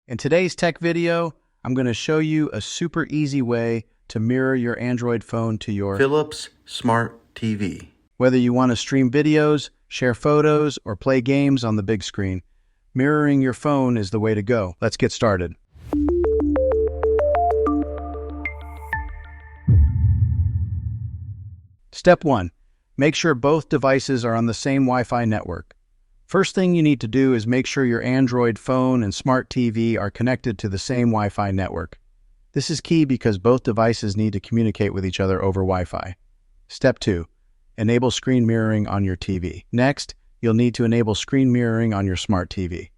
In today's tech video, I'm going to show you a super easy way to mirror your Android phone to your Philips Smart TV. Whether you want to stream videos, share photos, or play games on the big screen, mirroring your phone is the way to go. Let's get started. Step 1. Make sure both devices are on the same Wi-Fi network. First thing you need to do is make sure your Android phone and smart TV are connected to the same Wi-Fi network. This is key because both devices need to communicate with each other over Wi-Fi. Step 2. Enable screen mirroring on your TV. Next, you'll need to enable screen mirroring on your smart TV.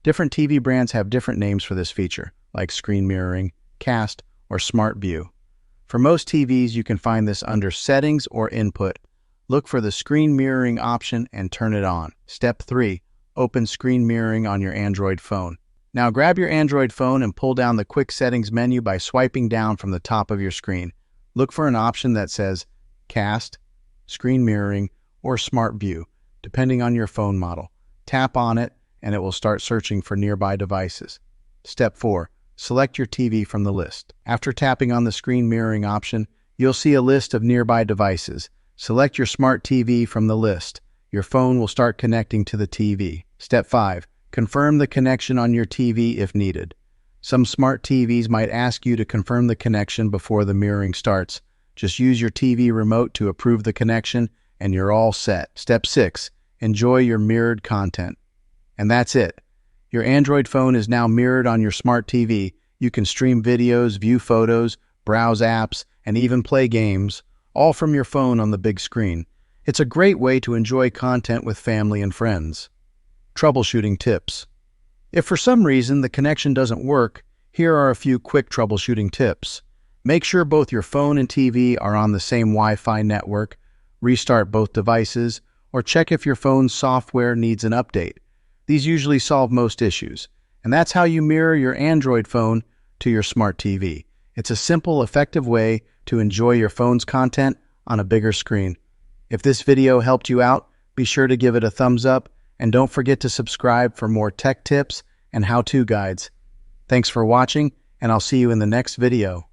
Different TV brands have different names for this feature, like screen mirroring, cast, or smart view. For most TVs, you can find this under Settings or Input. Look for the screen mirroring option and turn it on. Step 3. Open screen mirroring on your Android phone. Now grab your Android phone and pull down the Quick Settings menu by swiping down from the top of your screen. Look for an option that says Cast, Screen Mirroring, or Smart View, depending on your phone model. Tap on it and it will start searching for nearby devices. Step 4. Select your TV from the list. After tapping on the screen mirroring option, you'll see a list of nearby devices. Select your smart TV from the list. Your phone will start connecting to the TV. Step 5. Confirm the connection on your TV if needed. Some smart TVs might ask you to confirm the connection before the mirroring starts. Just use your TV remote to approve the connection and you're all set. Step 6. Enjoy your mirrored content. And that's it. Your Android phone is now mirrored on your smart TV. You can stream videos, view photos, browse apps, and even play games, all from your phone on the big screen. It's a great way to enjoy content with family and friends. Troubleshooting tips. If for some reason the connection doesn't work, here are a few quick troubleshooting tips. Make sure both your phone and TV are on the same Wi-Fi network, restart both devices, or check if your phone's software needs an update. These usually solve most issues, and that's how you mirror your Android phone to your smart TV. It's a simple, effective way to enjoy your phone's content on a bigger screen. If this video helped you out, be sure to give it a thumbs up and don't forget to subscribe for more tech tips and how-to guides. Thanks for watching, and I'll see you in the next video.